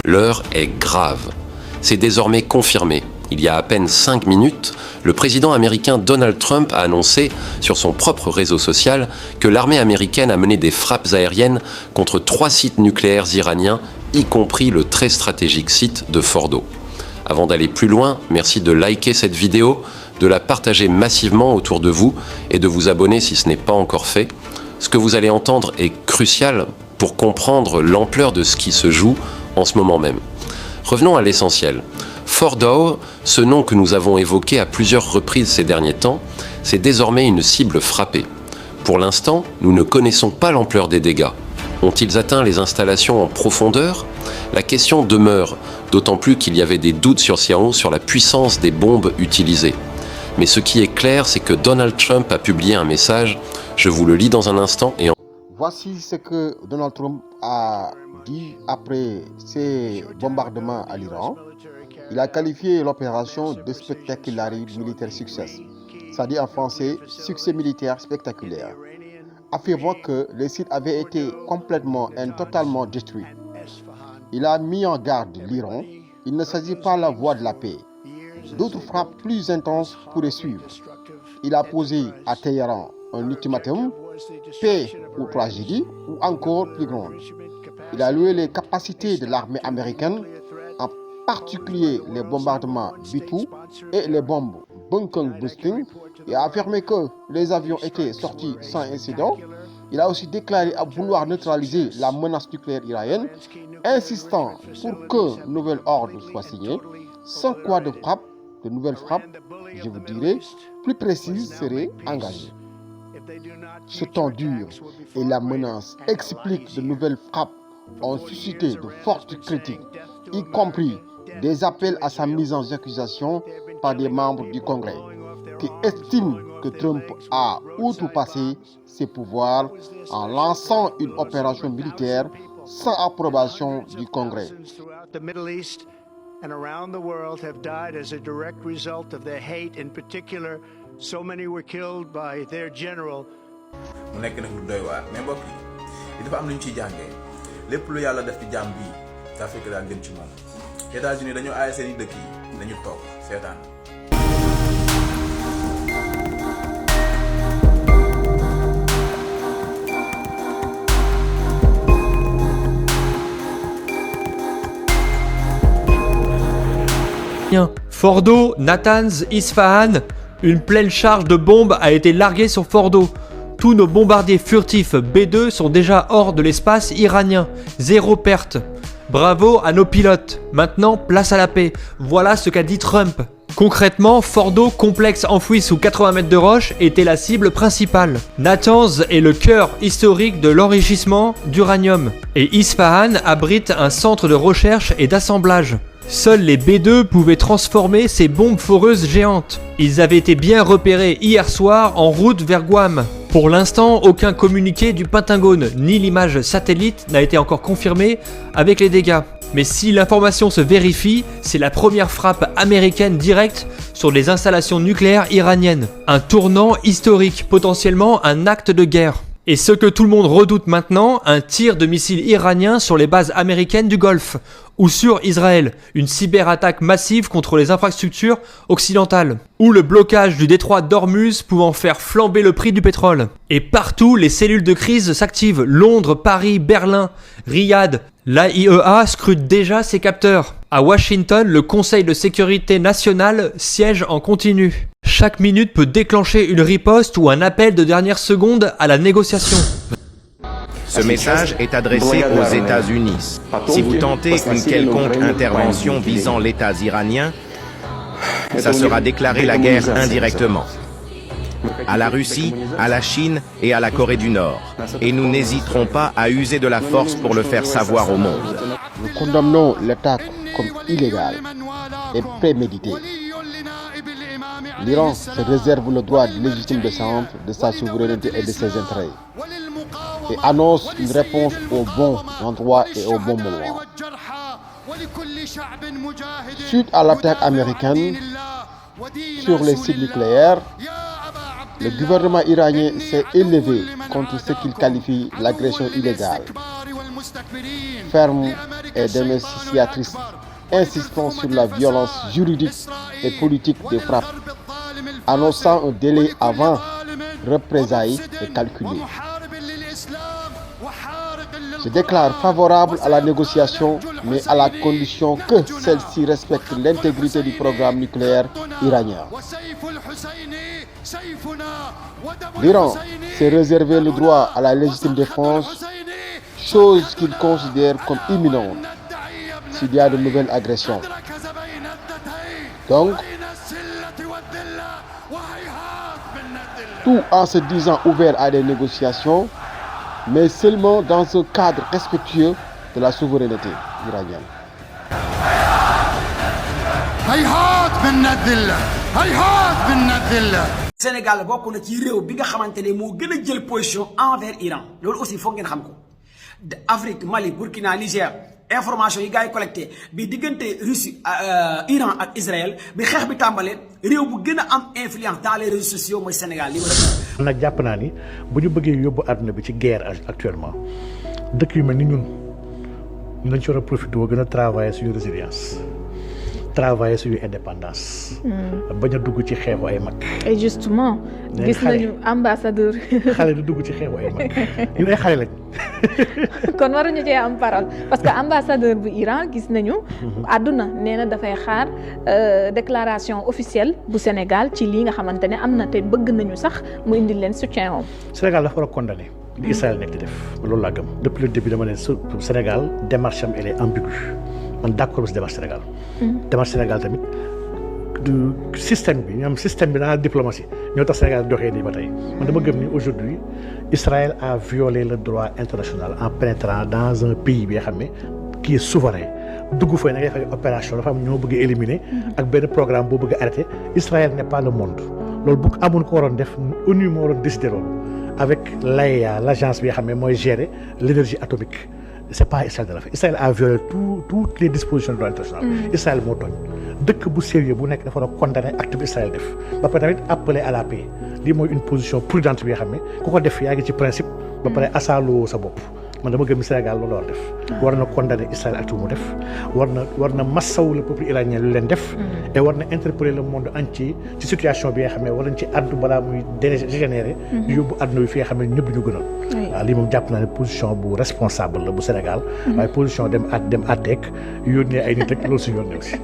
L'heure est grave. C'est désormais confirmé. Il y a à peine 5 minutes, le président américain Donald Trump a annoncé sur son propre réseau social que l'armée américaine a mené des frappes aériennes contre 3 sites nucléaires iraniens, y compris le très stratégique site de Fordo. Avant d'aller plus loin, merci de liker cette vidéo, de la partager massivement autour de vous et de vous abonner si ce n'est pas encore fait. Ce que vous allez entendre est crucial pour comprendre l'ampleur de ce qui se joue en ce moment même. Revenons à l'essentiel. Fordo, ce nom que nous avons évoqué à plusieurs reprises ces derniers temps, c'est désormais une cible frappée. Pour l'instant, nous ne connaissons pas l'ampleur des dégâts. Ont-ils atteint les installations en profondeur? La question demeure, d'autant plus qu'il y avait des doutes sur la puissance des bombes utilisées. Mais ce qui est clair, c'est que Donald Trump a publié un message, je vous le lis dans un instant et Voici ce que Donald Trump a dit après ces bombardements à l'Iran. Il a qualifié l'opération de spectaculaire militaire success, c'est-à-dire en français succès militaire spectaculaire, affirmant que le site avait été complètement et totalement détruit. Il a mis en garde l'Iran, il ne s'agit pas de la voie de la paix. D'autres frappes plus intenses pourraient suivre. Il a posé à Téhéran un ultimatum, paix ou tragédie, ou encore plus grande. Il a loué les capacités de l'armée américaine, en particulier les bombardements B-2 et les bombes bunker boosting, et a affirmé que les avions étaient sortis sans incident. Il a aussi déclaré à vouloir neutraliser la menace nucléaire iranienne, insistant pour que nouvel ordre soit signé, sans quoi de nouvelles frappes, je vous dirais, plus précises seraient engagées. Ce temps dur et la menace expliquent de nouvelles frappes ont suscité de fortes critiques, y compris des appels à sa mise en accusation par des membres du Congrès, qui estiment que Trump a outrepassé ses pouvoirs en lançant une opération militaire sans approbation du Congrès. And around the world have died as a direct result of their hate. In particular, so many were killed by their general. mu nekk nag lu doy waar mais mbokk yi dafa am lu ñu ciy jàngee lépp lu yàlla def ci jàmm bii daa fekk daan gën ci moom. États-Unis dañoo aaye seen i dëkk yi nañu toog seetaan. Fordo, Natanz, Isfahan, une pleine charge de bombes a été larguée sur Fordo. Tous nos bombardiers furtifs B-2 sont déjà hors de l'espace iranien. 0 perte. Bravo à nos pilotes. Maintenant, place à la paix. Voilà ce qu'a dit Trump. Concrètement, Fordo, complexe enfoui sous 80 mètres de roche, était la cible principale. Natanz est le cœur historique de l'enrichissement d'uranium. Et Isfahan abrite un centre de recherche et d'assemblage. Seuls les B-2 pouvaient transformer ces bombes foreuses géantes. Ils avaient été bien repérés hier soir en route vers Guam. Pour l'instant, aucun communiqué du Pentagone ni l'image satellite n'a été encore confirmé avec les dégâts. Mais si l'information se vérifie, c'est la première frappe américaine directe sur les installations nucléaires iraniennes. Un tournant historique, potentiellement un acte de guerre. Et ce que tout le monde redoute maintenant, un tir de missiles iraniens sur les bases américaines du Golfe, ou sur Israël, une cyberattaque massive contre les infrastructures occidentales, ou le blocage du détroit d'Ormuz pouvant faire flamber le prix du pétrole. Et partout, les cellules de crise s'activent, Londres, Paris, Berlin, Riyad. L'AIEA scrute déjà ses capteurs. À Washington, le Conseil de sécurité nationale siège en continu. Chaque minute peut déclencher une riposte ou un appel de dernière seconde à la négociation. Ce message est adressé aux États-Unis. Si vous tentez une quelconque intervention visant l'État iranien, ça sera déclarer la guerre indirectement. À la Russie, à la Chine et à la Corée du Nord. Et nous n'hésiterons pas à user de la force pour le faire savoir au monde. Nous condamnons l'attaque comme illégale et préméditée. L'Iran se réserve le droit de légitime défense de sa souveraineté et de ses intérêts et annonce une réponse au bon endroit et au bon moment. Suite à l'attaque américaine sur les sites nucléaires, le gouvernement iranien s'est élevé contre ce qu'il qualifie l'agression illégale, ferme et dénonciatrice, insistant sur la violence juridique et politique des frappes, annonçant un délai avant représailles et calculé. Je déclare favorable à la négociation, mais à la condition que celle-ci respecte l'intégrité du programme nucléaire iranien. L'Iran s'est réservé le droit à la légitime défense, chose qu'il considère comme imminente s'il y a de nouvelles agressions. Donc, tout en se disant ouvert à des négociations, mais seulement dans un cadre respectueux de la souveraineté iranienne. Sénégal bokk na ci réew bi nga xamante ne moo gën a jël position envers Iran loolu aussi foog ngeen xam ko Afrique Mali Burkina Niger information yi gars yi collecté bi diggante Russie Iran ak Israël bi xeex bi tàmbalee réew bu gën a am influence dans les réseaux sociaux mooy Sénégal li ma nag jàpp naa ni bu ñu bëggee yóbbu àdduna bi ci guerre actuellement dëkk yu mel ni ñun nañ ci war a profité woo gën a travailler suñu résilience travailler suñu indépendance. bañ a dugg ci xeexu ay mag. et justement. gis nañu ambassadeur. xale du dugg ci xeexu ay mag ñun ay xale lañ. kon waruñu cee am parole parce que ambassadeur bu Iran gis nañu. àdduna nee na dafay xaar déclaration officielle bu Sénégal ci lii nga xamante ne am na te bëgg nañu sax mu indi leen soutien om. Sénégal dafa war a condamné li Israël nekk di def loolu laa gëm. depuis le début dama ne Sénégal démarche am elle est ambiguë. man d'accord si démarche Sénégal. démarche Sénégal tamit du système bi ñoom système bi dans la diplomatie ñoo tax Sénégal doxee nii ba tey man dama gëm ni aujourd'hui Israël a violé le droit international en pénétrant dans un pays bi nga xam ne qui est souverain dugg fa na ngay def opération dafa am ñoo bëgg a éliminer ak benn programme boo bëgg a arrêter Israël n'est pas le monde loolu bu amoon ko waroon def ONU moo waroon décider loolu avec l'AEA l'agence bi nga xam ne mooy gérer l'énergie atomique. C'est pas Israël de la fait Israël a violé toutes les dispositions du droit international. Israël moo tooñ dëkk bu sérieux bu nekk dafa war a condamner acte bi Israël def ba pare tamit appeler à la paix lii mooy une position prudente bi nga xam ne ku ko def yaa ngi ci principe ba pare asaaloo sa bopp man dama gëm Sénégal loolu war def war na condamner Israël acte bu mu def war na massawu le peuple iranien lu leen def et war na interpeller le monde entier ci situation bi nga xam ne war nañ ci addu balaa muy dégénérer yóbbu àdduna bi fi nga xam ne ñëpp ñu gënoon waaw lii moom jàpp naa ne position bu responsable la bu Sénégal waaye position dem àtteek yónnee ay nit rek loolu si yónnee aussi